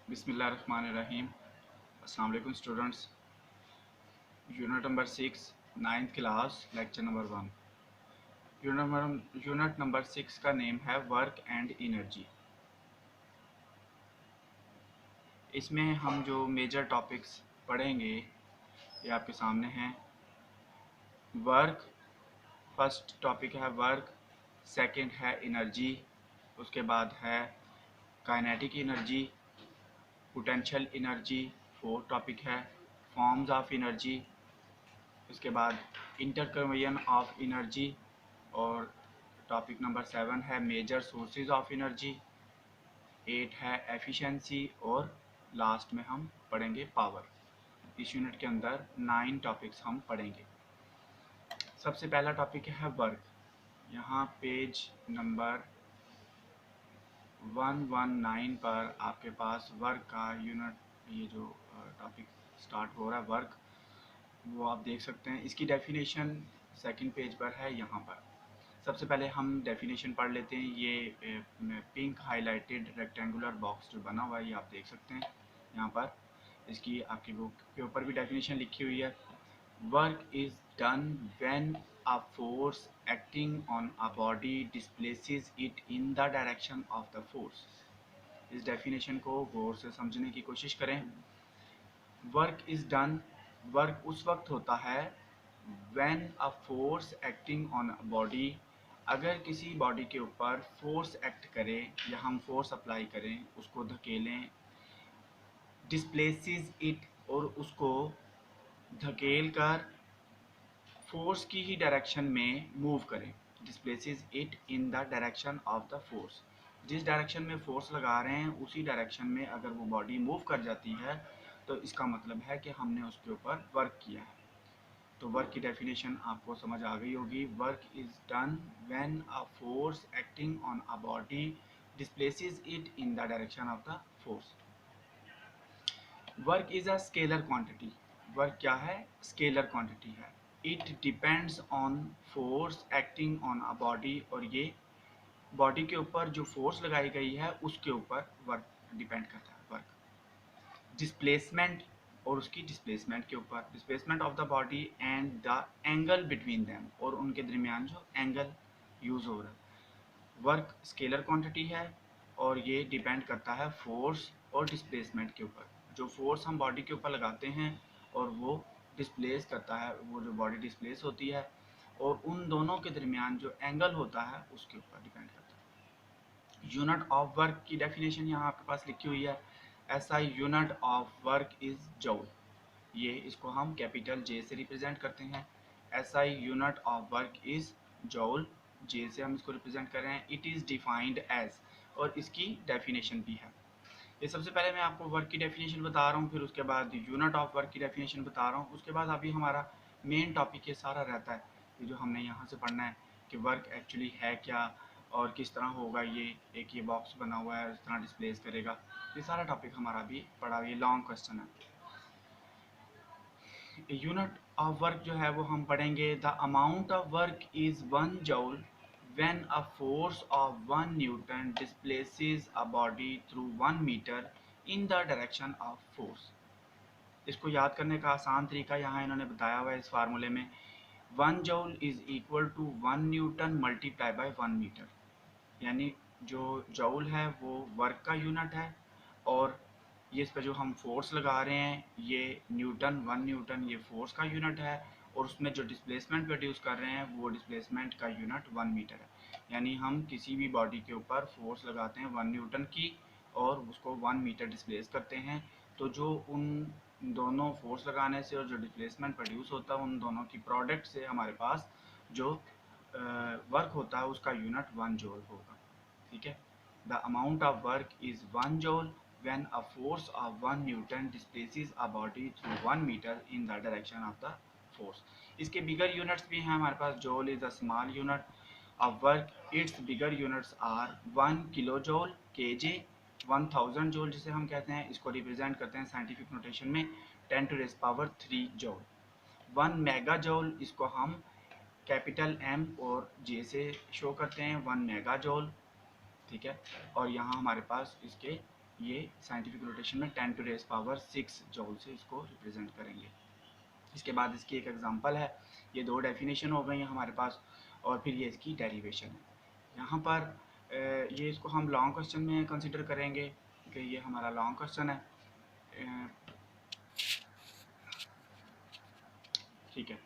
बिस्मिल्लाहिर्रहमानिर्रहीम। अस्सलाम वालेकुम students. Unit number 6, 9th class, lecture number 1। Unit number 6 का नेम है वर्क एंड एनर्जी। इसमें हम जो मेजर टॉपिक्स पढ़ेंगे ये आपके सामने हैं। वर्क, फर्स्ट टॉपिक है वर्क, सेकंड है एनर्जी, उसके बाद है kinetic energy, potential energy, fourth topic है फॉर्म्स ऑफ एनर्जी, उसके बाद इंटरकन्वर्जन ऑफ एनर्जी, और टॉपिक नंबर 7 है मेजर सोर्सेज ऑफ एनर्जी, 8 है एफिशिएंसी, और लास्ट में हम पढ़ेंगे पावर। इस यूनिट के अंदर 9 टॉपिक्स हम पढ़ेंगे। सबसे पहला टॉपिक है वर्क। यहाँ पेज नंबर 119 पर आपके पास वर्क का यूनिट, ये जो टॉपिक स्टार्ट हो रहा है वर्क, वो आप देख सकते हैं। इसकी डेफिनेशन सेकंड पेज पर है। यहाँ पर सबसे पहले हम डेफिनेशन पढ़ लेते हैं। ये पिंक हाईलाइटेड रेक्टेंगुलर बॉक्स जो बना हुआ है ये आप देख सकते हैं। यहाँ पर इसकी आपकी बुक के ऊपर भी डेफिनेशन लिखी हुई है। Work is done when a force acting on a body displaces it in the direction of the force. इस डेफिनेशन को गौर से समझने की कोशिश करें। वर्क इज डन, वर्क उस वक्त होता है when a force acting on a body, अगर किसी बॉडी के ऊपर फोर्स एक्ट करे या हम फोर्स अप्लाई करें, उसको धकेलें, डिस्प्लेसेस इट, और उसको धकेल कर फोर्स की ही डायरेक्शन में मूव करें। Displaces it in the direction of the force, जिस डायरेक्शन में फोर्स लगा रहे हैं उसी डायरेक्शन में अगर वो बॉडी मूव कर जाती है तो इसका मतलब है कि हमने उसके ऊपर वर्क किया है। तो वर्क की डेफिनेशन आपको समझ आ गई होगी। Work is done when a force acting on a body displaces it in the direction of the force. Work is a scalar quantity. Work क्या है? स्केलर क्वांटिटी है। It depends on force acting on a body, और ये body के ऊपर जो force लगाई गई है उसके ऊपर वर्क डिपेंड करता है। वर्क डिस्प्लेसमेंट, और उसकी डिस्प्लेसमेंट के ऊपर, displacement of the body and the angle between them, और उनके दरमियान जो एंगल यूज हो रहा है। वर्क स्केलर क्वांटिटी है और ये डिपेंड करता है फोर्स और डिस्प्लेसमेंट के ऊपर। जो फोर्स हम बॉडी के ऊपर लगाते हैं और वो डिस्प्लेस करता है, वो जो बॉडी डिस्प्लेस होती है, और उन दोनों के दरमियान जो एंगल होता है उसके ऊपर डिपेंड करता है। यूनिट ऑफ वर्क की डेफिनेशन यहाँ आपके पास लिखी हुई है। SI unit of work is joule. ये इसको हम कैपिटल J से रिप्रेजेंट करते हैं। SI unit of work is joule, J से हम इसको रिप्रेजेंट कर रहे हैं। इट इज़ डिफाइंड एज, और इसकी डेफिनेशन भी है। ये सबसे पहले मैं आपको वर्क की डेफिनेशन बता रहा हूँ, फिर उसके बाद यूनिट ऑफ वर्क की डेफिनेशन बता रहा हूँ, उसके बाद अभी हमारा मेन टॉपिक ये सारा रहता है, ये जो हमने यहाँ से पढ़ना है कि वर्क एक्चुअली है क्या और किस तरह होगा। ये बॉक्स बना हुआ है, इस तरह डिस्प्लेस करेगा। ये सारा टॉपिक हमारा अभी पढ़ा, ये लॉन्ग क्वेश्चन है। यूनिट ऑफ वर्क जो है वो हम पढ़ेंगे। The amount of work is 1 joule when a force of 1 Newton displaces a body through 1 meter in the direction of force। इसको याद करने का आसान तरीका यहाँ इन्होंने बताया हुआ है इस फार्मूले में। 1 joule is equal to 1 newton multiply by 1 metre, यानी जो जूल है वो वर्क का यूनिट है, और ये इस पर जो हम फोर्स लगा रहे हैं ये न्यूटन, 1 न्यूटन ये फोर्स का यूनिट है, और उसमें जो डिस्प्लेसमेंट प्रोड्यूस कर रहे हैं वो डिस्प्लेसमेंट का यूनिट 1 मीटर है। यानी हम किसी भी बॉडी के ऊपर फोर्स लगाते हैं 1 न्यूटन की और उसको 1 मीटर डिस्प्लेस करते हैं, तो जो उन दोनों फोर्स लगाने से और जो डिस्प्लेसमेंट प्रोड्यूस होता है उन दोनों की प्रोडक्ट से हमारे पास जो वर्क होता है उसका यूनिट 1 जूल होगा। ठीक है। The amount of work is 1 joule when a force of 1 Newton displaces a body through 1 meter in the direction of the force। इसके बिगर यूनिट्स भी हैं हमारे पास। Joule is a small unit of work, it's bigger units are 1 kilo joule, kJ, 1000 joule जिसे हम कहते हैं, इसको रिप्रेजेंट करते हैं साइंटिफिक नोटेशन में 10⁻³ जूल। 1 मेगा जूल, इसको हम कैपिटल M और J से शो करते हैं, 1 मेगा जूल। ठीक है। और यहाँ हमारे पास इसके ये साइंटिफिक नोटेशन में 10⁻⁶ जॉल से इसको रिप्रेजेंट करेंगे। इसके बाद इसकी एक एग्जांपल है, ये दो डेफिनेशन हो गई हैं हमारे पास, और फिर ये इसकी डेरिवेशन है। यहाँ पर ये इसको हम लॉन्ग क्वेश्चन में कंसिडर करेंगे कि ये हमारा लॉन्ग क्वेश्चन है। ठीक है,